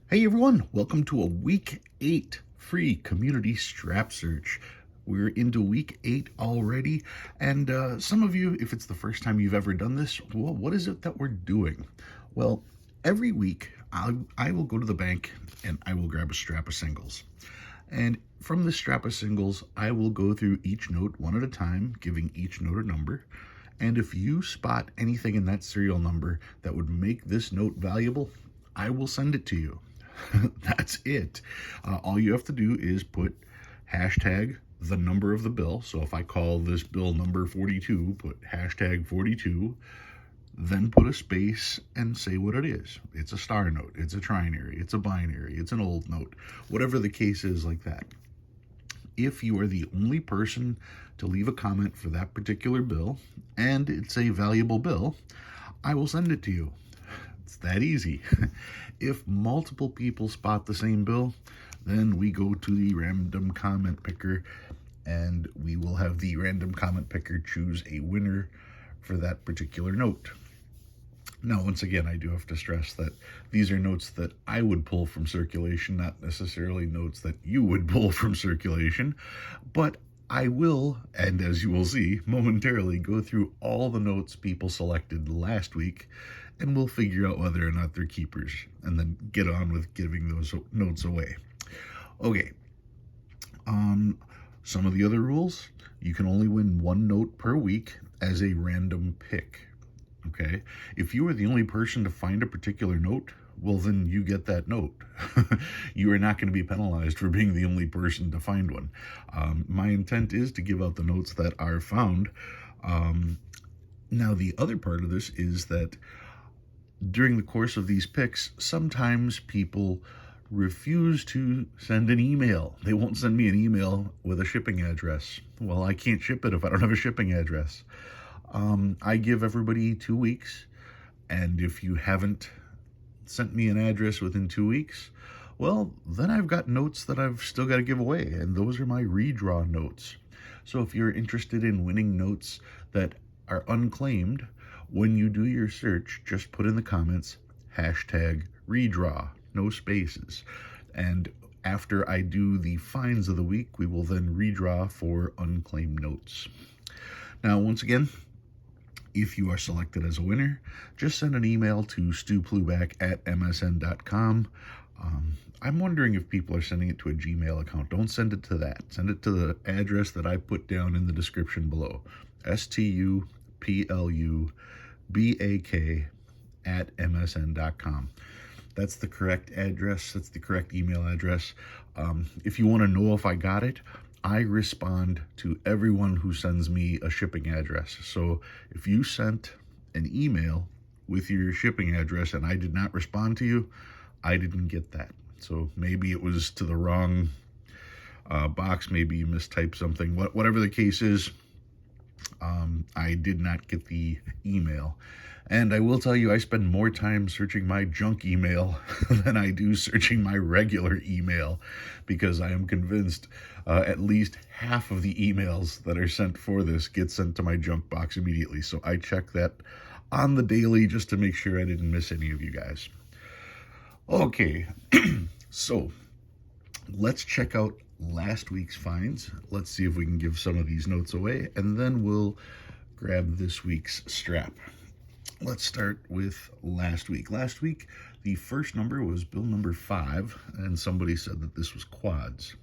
Hey everyone, welcome to a week 8 free community strap search. We're into week 8 already, and some of you, if it's the first time you've ever done this, well, what is it that we're doing? Well, every week I will go to the bank and I will grab a strap of singles. And from the strap of singles, I will go through each note one at a time, giving each note a number. And if you spot anything in that serial number that would make this note valuable, I will send it to you. That's it. All you have to do is put hashtag the number of the bill. So if I call this bill number 42, put hashtag 42, then put a space and say what it is. It's a star note, it's a trinary, it's a binary, it's an old note, whatever the case is like that. If you are the only person to leave a comment for that particular bill and it's a valuable bill, I will send it to you. It's that easy. If multiple people spot the same bill, then we go to the random comment picker and we will have the random comment picker choose a winner for that particular note. Now, once again, I do have to stress that these are notes that I would pull from circulation, not necessarily notes that you would pull from circulation, but I will, and as you will see momentarily, go through all the notes people selected last week, and we'll figure out whether or not they're keepers, and then get on with giving those notes away. Okay, some of the other rules: you can only win one note per week as a random pick. Okay, if you are the only person to find a particular note, well, then you get that note. You are not going to be penalized for being the only person to find one. My intent is to give out the notes that are found. Now, the other part of this is that during the course of these picks, sometimes people refuse to send an email. They won't send me an email with a shipping address. Well, I can't ship it if I don't have a shipping address. I give everybody 2 weeks, and if you haven't sent me an address within 2 weeks, well, then I've got notes that I've still got to give away, and those are my redraw notes. So if you're interested in winning notes that are unclaimed, when you do your search, just put in the comments hashtag redraw, no spaces. And after I do the finds of the week, we will then redraw for unclaimed notes. Now, once again, if you are selected as a winner, just send an email to stupluback@msn.com. I'm wondering if people are sending it to a Gmail account. Don't send it to that. Send it to the address that I put down in the description below. stupluback@msn.com. That's the correct address. That's the correct email address. If you want to know if I got it, I respond to everyone who sends me a shipping address. So if you sent an email with your shipping address and I did not respond to you, I didn't get that. So maybe it was to the wrong box. Maybe you mistyped something. Whatever the case is, I did not get the email. And I will tell you, I spend more time searching my junk email than I do searching my regular email, because I am convinced at least half of the emails that are sent for this get sent to my junk box immediately. So I check that on the daily just to make sure I didn't miss any of you guys. Okay, so let's check out last week's finds. Let's see if we can give some of these notes away, and then we'll grab this week's strap. Let's start with last week. Last week, the first number was bill number 5, and somebody said that this was quads.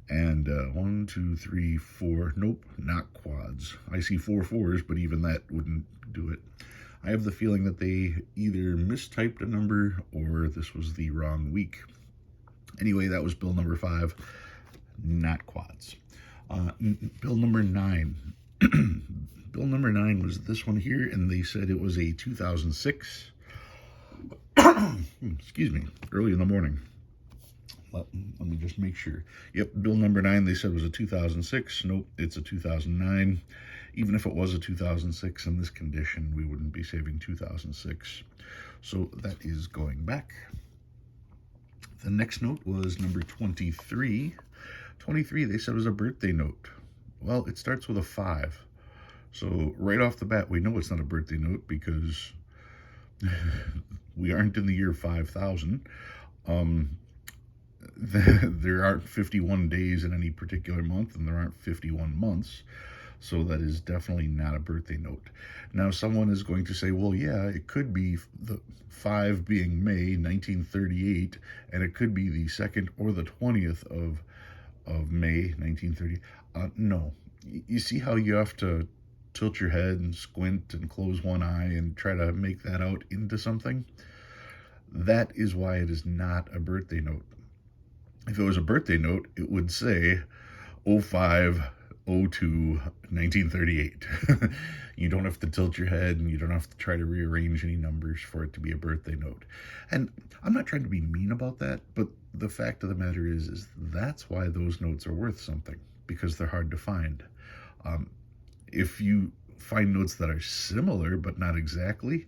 And 1, 2, 3, 4, nope, not quads. I see 4 4s, but even that wouldn't do it. I have the feeling that they either mistyped a number or this was the wrong week. Anyway, that was bill number 5, not quads. Bill number 9. Bill number 9 was this one here, and they said it was a 2006. Excuse me, early in the morning. Let me just make sure. Yep, bill number 9, they said was a 2006. Nope, it's a 2009. Even if it was a 2006 in this condition, we wouldn't be saving 2006. So that is going back. The next note was number 23. 23, they said was a birthday note. Well, it starts with a 5. So right off the bat, we know it's not a birthday note because we aren't in the year 5000. Um, there aren't 51 days in any particular month, and there aren't 51 months. So that is definitely not a birthday note. Now, someone is going to say, well, yeah, it could be the 5 being May 1938, and it could be the 2nd or the 20th of May 1930. No. You see how you have to tilt your head and squint and close one eye and try to make that out into something? That is why it is not a birthday note. If it was a birthday note, it would say 05 02 1938. You don't have to tilt your head and you don't have to try to rearrange any numbers for it to be a birthday note. And I'm not trying to be mean about that, but the fact of the matter is that's why those notes are worth something, because they're hard to find. If you find notes that are similar but not exactly,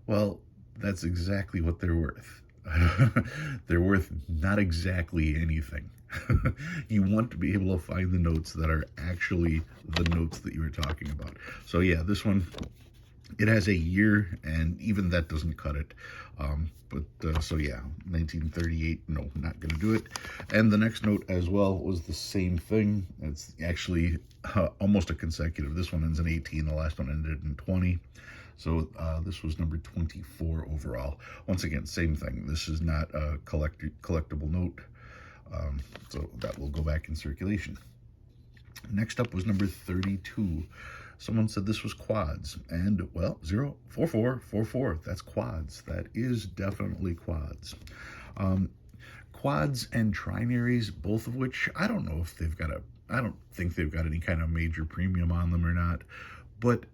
well, that's exactly what they're worth. They're worth not exactly anything. You want to be able to find the notes that are actually the notes that you were talking about. So yeah, this one, it has a year, and even that doesn't cut it. So yeah, 1938, no, not going to do it. And the next note as well was the same thing. It's actually almost a consecutive. This one ends in 18, the last one ended in 20. So this was number 24 overall. Once again, same thing. This is not a collectible note. So that will go back in circulation. Next up was number 32. Someone said this was quads, and well, 04444, that's quads. That is definitely quads. Quads and trinaries, both of which I don't know if they've got I don't think they've got any kind of major premium on them or not, but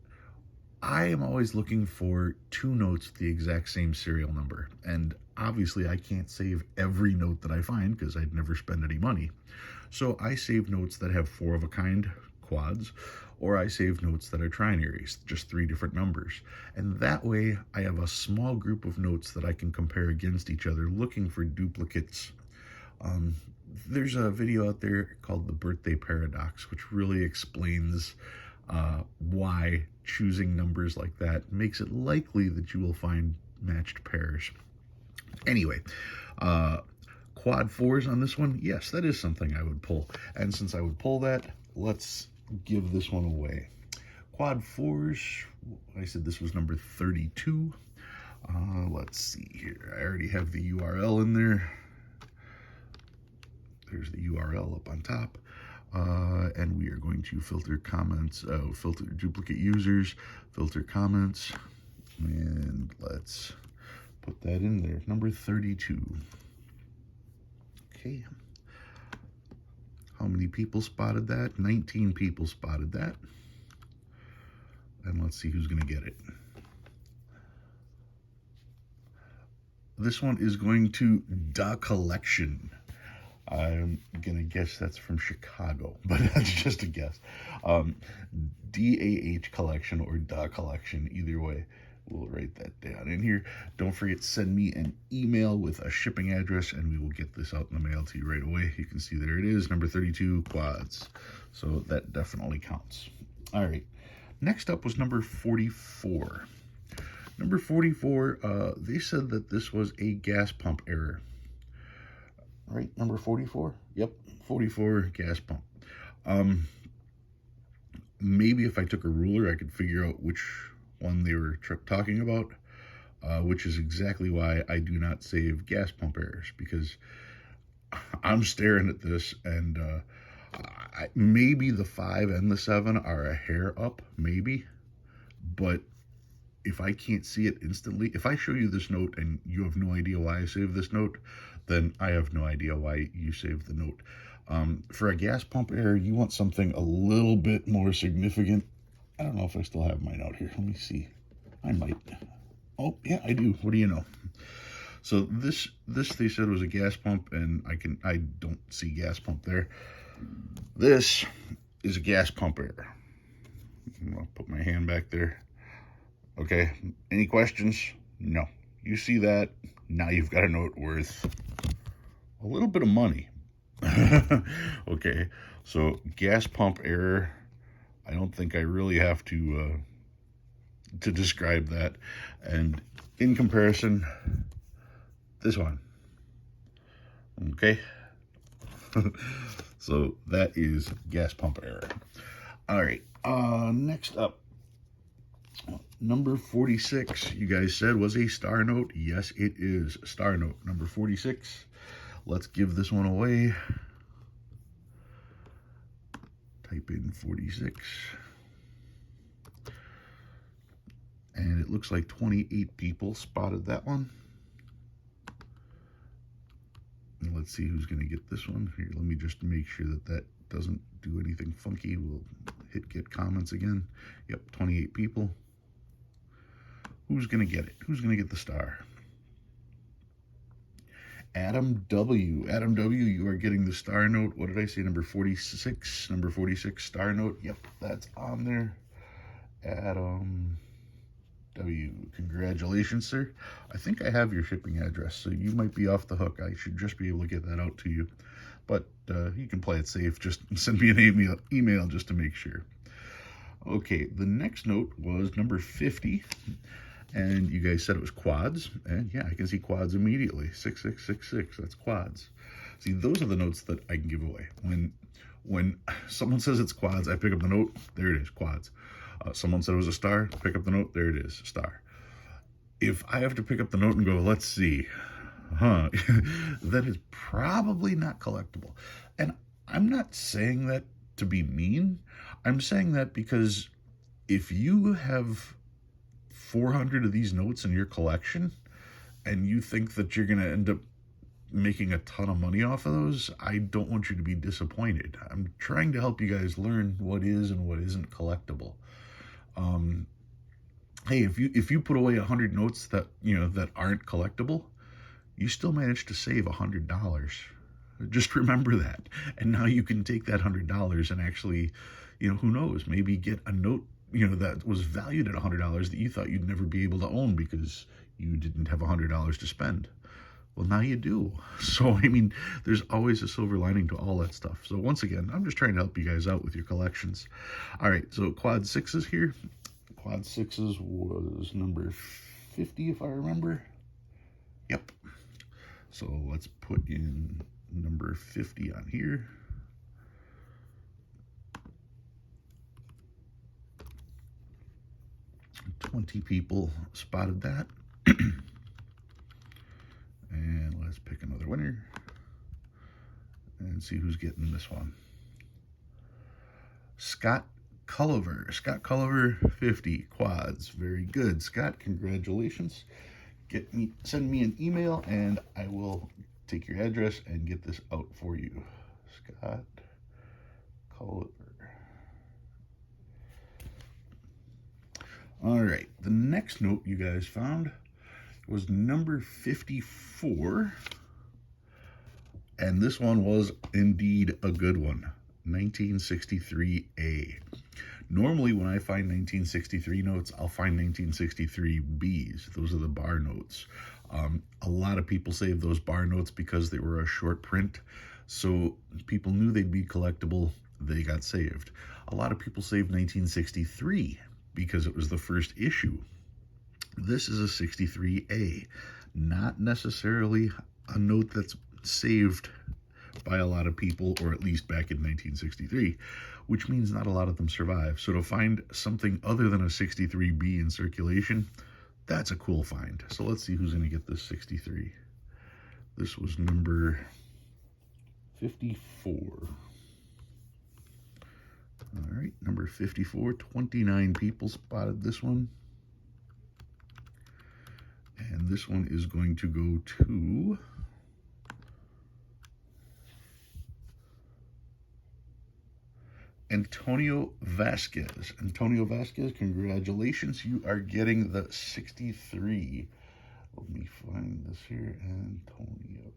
I am always looking for 2 notes with the exact same serial number, and obviously I can't save every note that I find because I'd never spend any money. So I save notes that have 4 of a kind, quads, or I save notes that are trinaries, just 3 different numbers. And that way I have a small group of notes that I can compare against each other looking for duplicates. There's a video out there called The Birthday Paradox, which really explains why choosing numbers like that makes it likely that you will find matched pairs. Anyway, quad 4s on this one, yes, that is something I would pull. And since I would pull that, let's give this one away. Quad 4s, I said this was number 32. Let's see here. I already have the URL in there. There's the URL up on top. And we are going to filter comments, filter duplicate users, filter comments, and let's put that in there. Number 32. Okay. How many people spotted that? 19 people spotted that. And let's see who's going to get it. This one is going to GAW Collection. I'm going to guess that's from Chicago, but that's just a guess. DAH Collection or GAW Collection, either way. We'll write that down in here. Don't forget, send me an email with a shipping address, and we will get this out in the mail to you right away. You can see there it is, number 32, quads. So that definitely counts. All right. Next up was number 44. Number 44, they said that this was a gas pump error. Right, number 44? Yep, 44, gas pump. Maybe if I took a ruler, I could figure out which one they were talking about, which is exactly why I do not save gas pump errors, because I'm staring at this, and maybe the 5 and the 7 are a hair up, maybe, but if I can't see it instantly, if I show you this note and you have no idea why I saved this note, then I have no idea why you saved the note. For a gas pump error, you want something a little bit more significant. I don't know if I still have mine out here. Let me see. I might. Oh, yeah, I do. What do you know? So this they said was a gas pump, and I don't see gas pump there. This is a gas pump error. I'll put my hand back there. Okay, any questions? No. You see that, now you've got a note worth a little bit of money. Okay, so gas pump error, I don't think I really have to describe that. And in comparison, this one, Okay. So that is gas pump error. All right. Next up, number 46, you guys said was a star note. Yes, it is star note number 46. Let's give this one away. Type in 46. And it looks like 28 people spotted that one. And let's see who's going to get this one. Here, let me just make sure that that doesn't do anything funky. We'll hit get comments again. Yep, 28 people. Who's going to get it? Who's going to get the star? Adam W. Adam W., you are getting the star note. What did I say? Number 46. Number 46 star note. Yep, that's on there. Adam W. Congratulations, sir. I think I have your shipping address, so you might be off the hook. I should just be able to get that out to you. But you can play it safe. Just send me an email just to make sure. Okay, the next note was number 50. And you guys said it was quads. And yeah, I can see quads immediately. 6666, that's quads. See, those are the notes that I can give away. When someone says it's quads, I pick up the note. There it is, quads. Someone said it was a star, pick up the note, there it is, star. If I have to pick up the note and go, let's see, that is probably not collectible. And I'm not saying that to be mean. I'm saying that because if you have 400 of these notes in your collection and you think that you're going to end up making a ton of money off of those, I don't want you to be disappointed. I'm trying to help you guys learn what is and what isn't collectible. Hey, if you put away 100 notes that that aren't collectible, you still managed to save $100. Just remember that, and now you can take that $100 and actually, who knows, maybe get a note that was valued at $100 that you thought you'd never be able to own because you didn't have $100 to spend. Well, now you do. So, I mean, there's always a silver lining to all that stuff. So once again, I'm just trying to help you guys out with your collections. All right, so quad sixes here. Quad sixes was number 50, if I remember. Yep. So let's put in number 50 on here. $20 people spotted that. And let's pick another winner and see who's getting this one. Scott Culliver. Scott Culliver, 50 quads. Very good, Scott. Congratulations. Send me an email and I will take your address and get this out for you. Scott Culliver. All right, the next note you guys found was number 54, and this one was indeed a good one. 1963A. Normally when I find 1963 notes, I'll find 1963Bs. Those are the bar notes. A lot of people save those bar notes because they were a short print, so people knew they'd be collectible. They got saved. A lot of people saved 1963 because it was the first issue. This is a 63A, not necessarily a note that's saved by a lot of people, or at least back in 1963, which means not a lot of them survive. So to find something other than a 63B in circulation, that's a cool find. So let's see who's going to get this 63. This was number 54. All right, number 54, 29 people spotted this one. And this one is going to go to Antonio Vasquez. Antonio Vasquez, congratulations. You are getting the 63. Let me find this here. Antonio.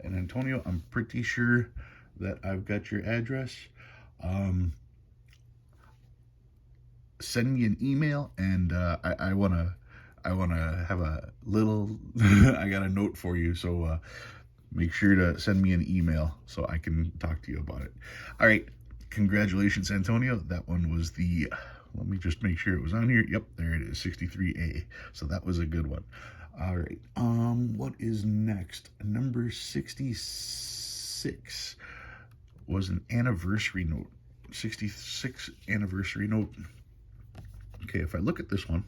And Antonio, I'm pretty sure that I've got your address. Send me an email, and I want to have a little, I got a note for you, so make sure to send me an email so I can talk to you about it. All right, congratulations, Antonio. That one was the, let me just make sure it was on here. Yep, there it is, 63A. So that was a good one. All right. What is next? Number 66 was an anniversary note. 66 anniversary note. Okay, if I look at this one,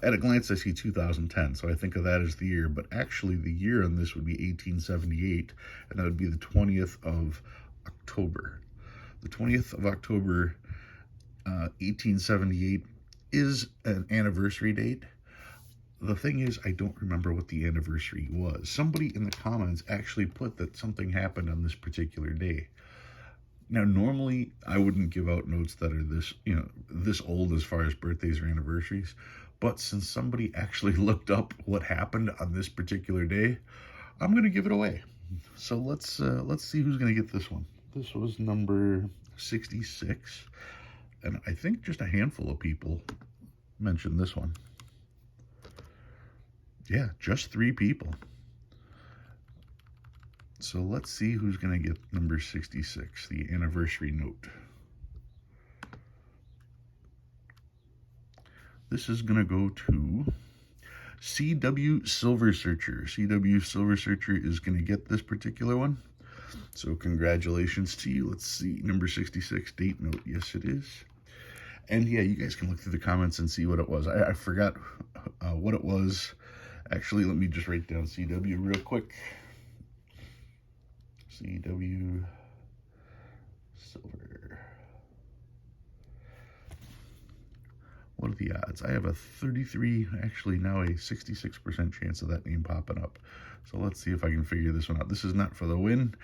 at a glance I see 2010, so I think of that as the year, but actually the year on this would be 1878, and that would be the 20th of October. The 20th of October, 1878 is an anniversary date. The thing is, I don't remember what the anniversary was. Somebody in the comments actually put that something happened on this particular day. Now, normally I wouldn't give out notes that are this, this old as far as birthdays or anniversaries. But since somebody actually looked up what happened on this particular day, I'm going to give it away. So let's see who's going to get this one. This was number 66. And I think just a handful of people mentioned this one. Yeah, just 3 people. So let's see who's going to get number 66, the anniversary note. This is going to go to CW Silver Searcher. CW Silver Searcher is going to get this particular one. So congratulations to you. Let's see, number 66, date note. Yes, it is. And yeah, you guys can look through the comments and see what it was. I forgot what it was. Actually, let me just write down CW real quick. CW Silver. What are the odds? I have a 33, actually now a 66% chance of that name popping up. So let's see if I can figure this one out. This is not for the win.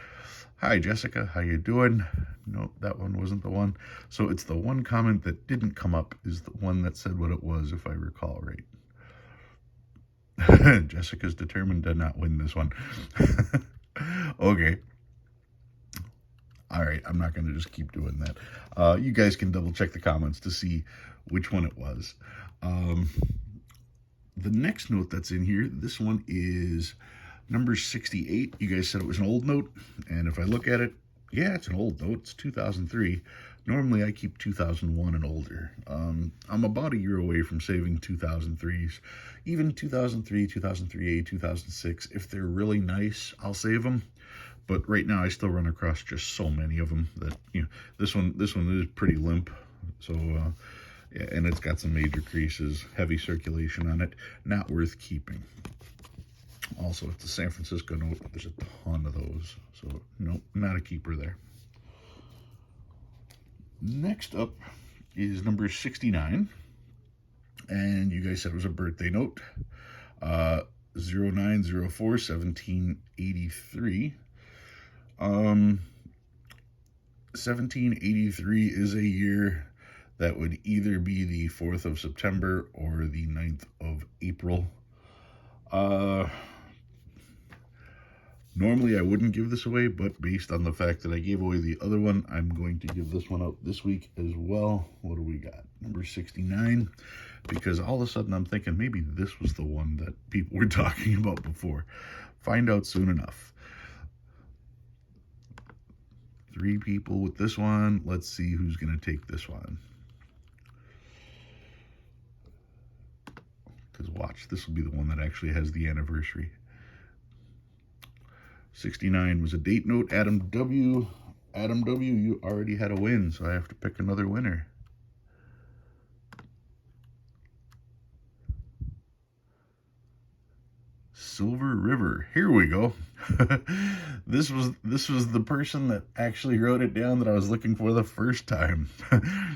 Hi, Jessica. How you doing? Nope, that one wasn't the one. So it's the one comment that didn't come up is the one that said what it was, if I recall right. Jessica's determined to not win this one. Okay. All right, I'm not going to just keep doing that. You guys can double check the comments to see which one it was. The next note that's in here, this one is number 68. You guys said it was an old note, and if I look at it, yeah, it's an old note. It's 2003. Normally, I keep 2001 and older. I'm about a year away from saving 2003s. Even 2003, 2003A, 2006, if they're really nice, I'll save them. But right now, I still run across just so many of them that, this one is pretty limp. So, yeah, and it's got some major creases, heavy circulation on it, not worth keeping. Also, it's a San Francisco note. There's a ton of those. So, nope, not a keeper there. Next up is number 69. And you guys said it was a birthday note. 0904-1783. 1783 is a year that would either be the 4th of September or the 9th of April. Normally I wouldn't give this away, but based on the fact that I gave away the other one, I'm going to give this one out this week as well. What do we got? Number 69, because all of a sudden I'm thinking maybe this was the one that people were talking about before. Find out soon enough. 3 people with this one. Let's see who's going to take this one. Because watch, this will be the one that actually has the anniversary. 69 was a date note. Adam W. Adam W., you already had a win, so I have to pick another winner. Silver River. Here we go. This was the person that actually wrote it down that I was looking for the first time.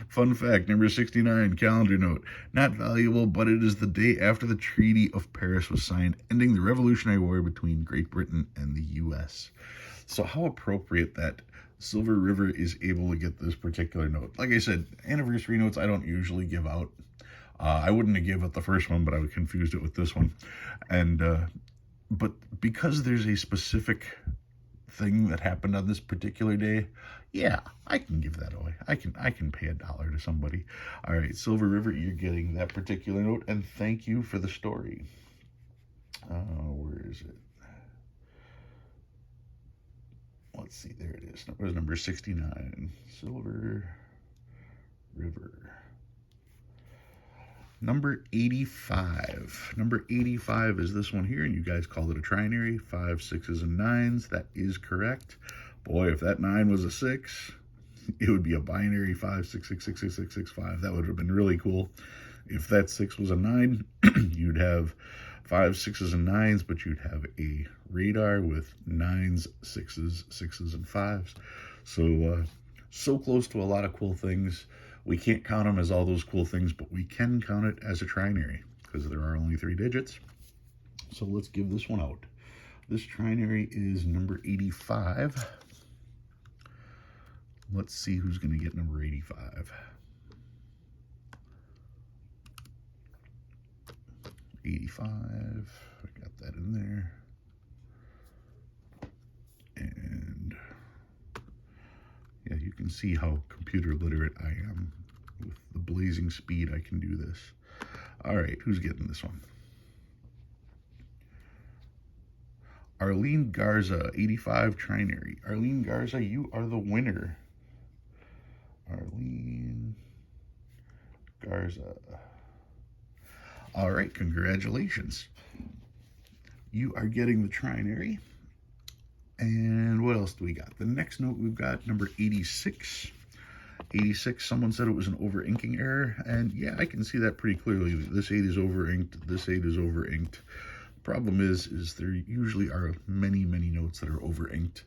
Fun fact, number 69, calendar note. Not valuable, but it is the day after the Treaty of Paris was signed, ending the Revolutionary War between Great Britain and the U.S. So how appropriate that Silver River is able to get this particular note. Like I said, anniversary notes I don't usually give out. I wouldn't have given it the first one, but I confused it with this one. And but because there's a specific thing that happened on this particular day, yeah, I can give that away. I can pay $1 to somebody. All right, Silver River, you're getting that particular note, and thank you for the story. Where is it? Let's see, there it is. It was number 69, Silver River. Number 85. Number 85 is this one here, and you guys called it a trinary. 5, 6s, and 9s. That is correct. Boy, if that 9 was a 6, it would be a binary 5, 6, 6, 6, 6, 6, 6, 5. That would have been really cool. If that 6 was a 9, you'd have 5, 6s, and 9s, but you'd have a radar with 9s, 6s, 6s, and 5s. So close to a lot of cool things. We can't count them as all those cool things, but we can count it as a trinary because there are only 3 digits. So let's give this one out. This trinary is number 85. Let's see who's going to get number 85. 85. I got that in there. And yeah, you can see how computer literate I am. With the blazing speed, I can do this. All right, who's getting this one? Arlene Garza, 85 trinary. Arlene Garza, you are the winner. Arlene Garza. All right, congratulations. You are getting the trinary. And what else do we got? The next note we've got number 86. 86, someone said it was an over-inking error, and yeah, I can see that pretty clearly. This 8 is over-inked, this 8 is over-inked. The problem is there usually are many notes that are over-inked,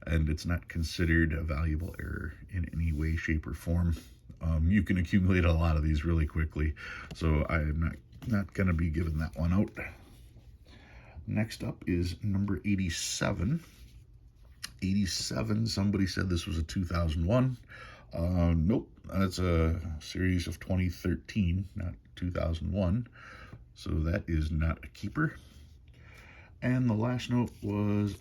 and it's not considered a valuable error in any way, shape, or form. You can accumulate a lot of these really quickly, so I'm not going to be giving that one out. Next up is number 87. 87, somebody said this was a 2001. Nope, that's a series of 2013, not 2001. So that is not a keeper. And the last note was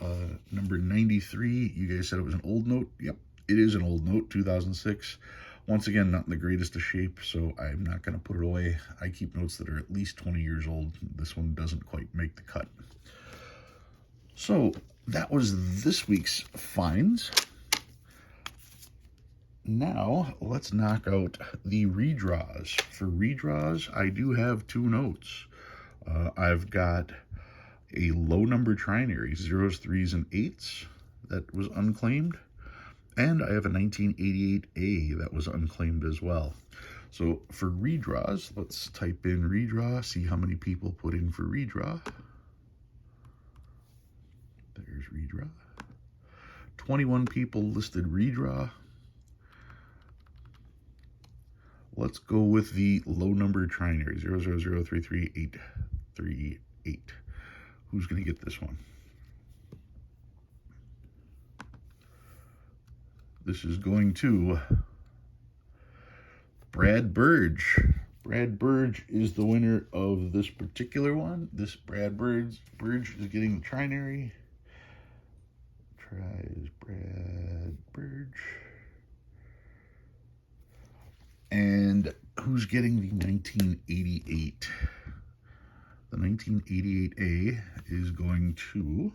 number 93. You guys said it was an old note. Yep, it is an old note, 2006. Once again, not in the greatest of shape, so I'm not going to put it away. I keep notes that are at least 20 years old. This one doesn't quite make the cut. So that was this week's finds. Now, let's knock out the redraws. For redraws, I do have 2 notes. I've got a low number trinary, 0s, 3s, and 8s, that was unclaimed. And I have a 1988A that was unclaimed as well. So for redraws, let's type in redraw, see how many people put in for redraw. There's redraw. 21 people listed redraw. Let's go with the low number trinary, 000338838. Who's going to get this one? This is going to Brad Burge. Brad Burge is the winner of this particular one. This Brad Burge is getting the trinary. Tries Brad Burge. And who's getting the 1988? The 1988A is going to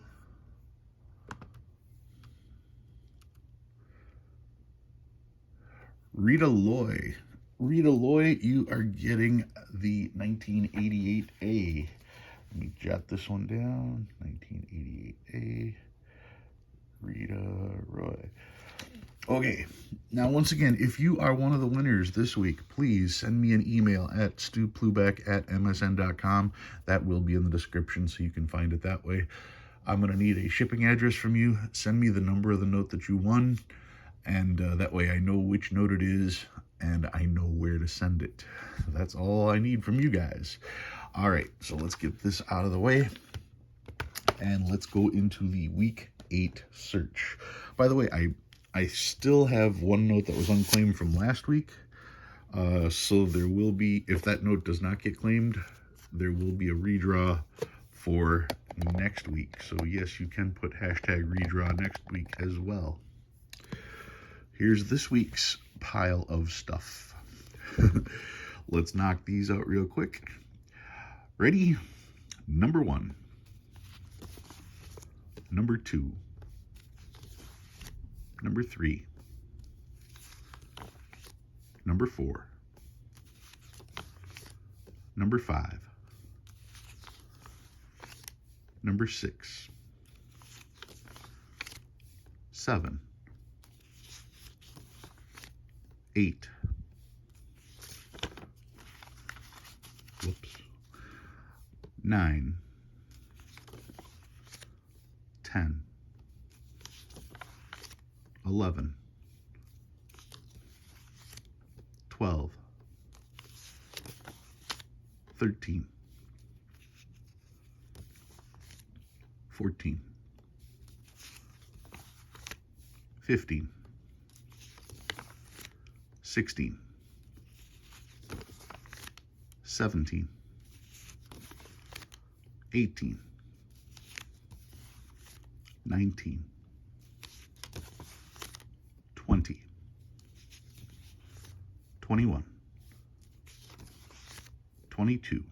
Rita Loy. Rita Loy, you are getting the 1988A. Let me jot this one down. 1988A. Rita Roy. Okay, now once again, if you are one of the winners this week, please send me an email at stuplubeck@msn.com. That will be in the description, so you can find it that way. I'm going to need a shipping address from you. Send me the number of the note that you won, and that way I know which note it is, and I know where to send it. That's all I need from you guys. All right, so let's get this out of the way, and let's go into the week 8 search. By the way, I still have one note that was unclaimed from last week. So there will be, if that note does not get claimed, there will be a redraw for next week. So yes, you can put hashtag redraw next week as well. Here's this week's pile of stuff. Let's knock these out real quick. Ready? Number 1. Number 2. Number 3. Number 4. number 5, number 6, 7, 8, whoops, 9, 10, 11, 12, 13, 14, 15, 16, 17, 18, 19, 20, 21, 22,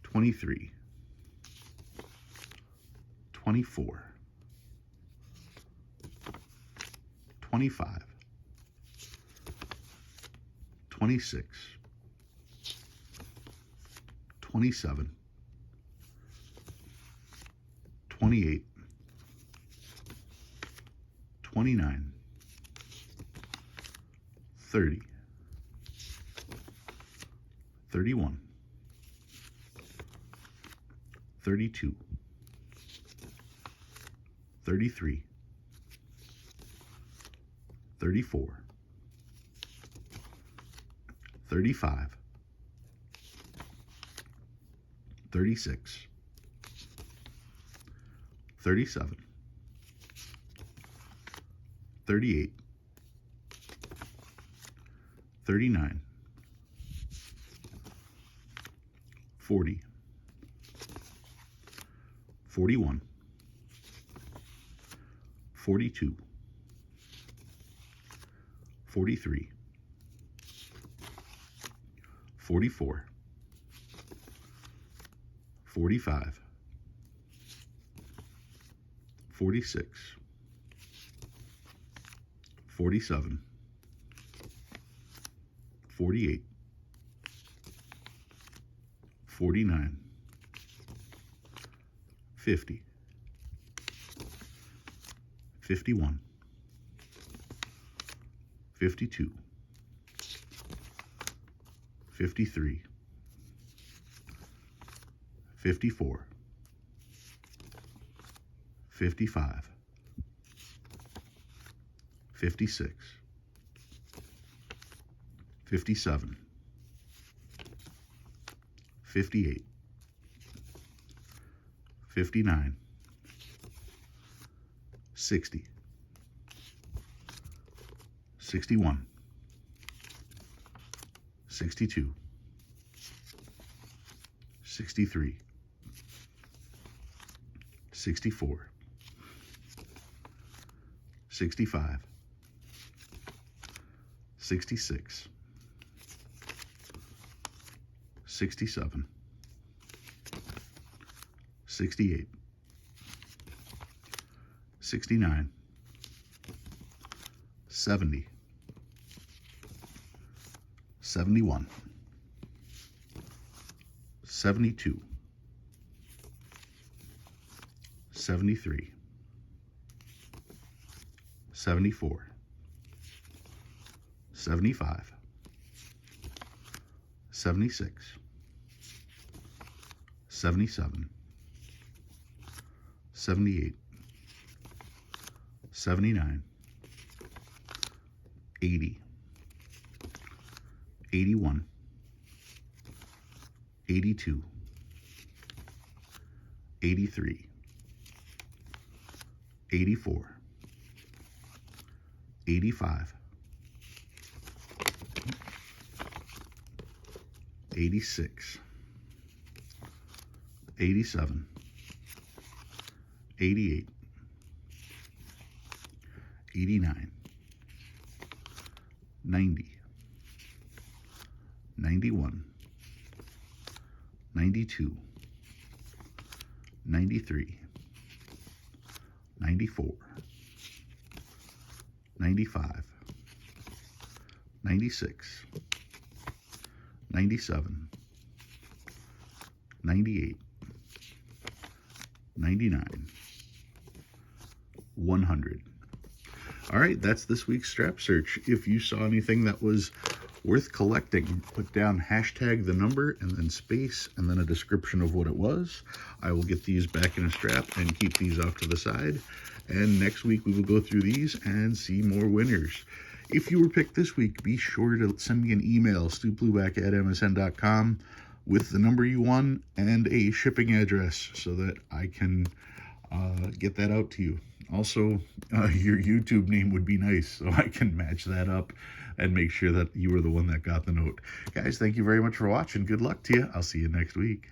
23, 24, 25, 26, 27, 28, 29, 30, 31, 32, 33, 34, 35, 36, 37, 38, 39, 40, 41, 42, 43, 44, 45, 46, 47, 48, 49, 50, 51, 52, 53, 54, 55, 56, 57, 58, 59, 60, 61, 62, 63, 64, 65, 66, 67, 68, 69, 70, 71, 72, 73, 74, 75, 76, 77, 78, 79, 80, 81, 82, 83, 84, 85, 86, 87, 88, 89, 90, 91, 92, 93, 94, 95, 96, 97, 98, 99, 100. All right, that's this week's strap search. If you saw anything that was worth collecting, put down hashtag the number and then space and then a description of what it was. I will get these back in a strap and keep these off to the side. And next week we will go through these and see more winners. If you were picked this week, be sure to send me an email, stublueback@msn.com, with the number you won and a shipping address so that I can get that out to you. Also, your YouTube name would be nice so I can match that up and make sure that you were the one that got the note. Guys, thank you very much for watching. Good luck to you. I'll see you next week.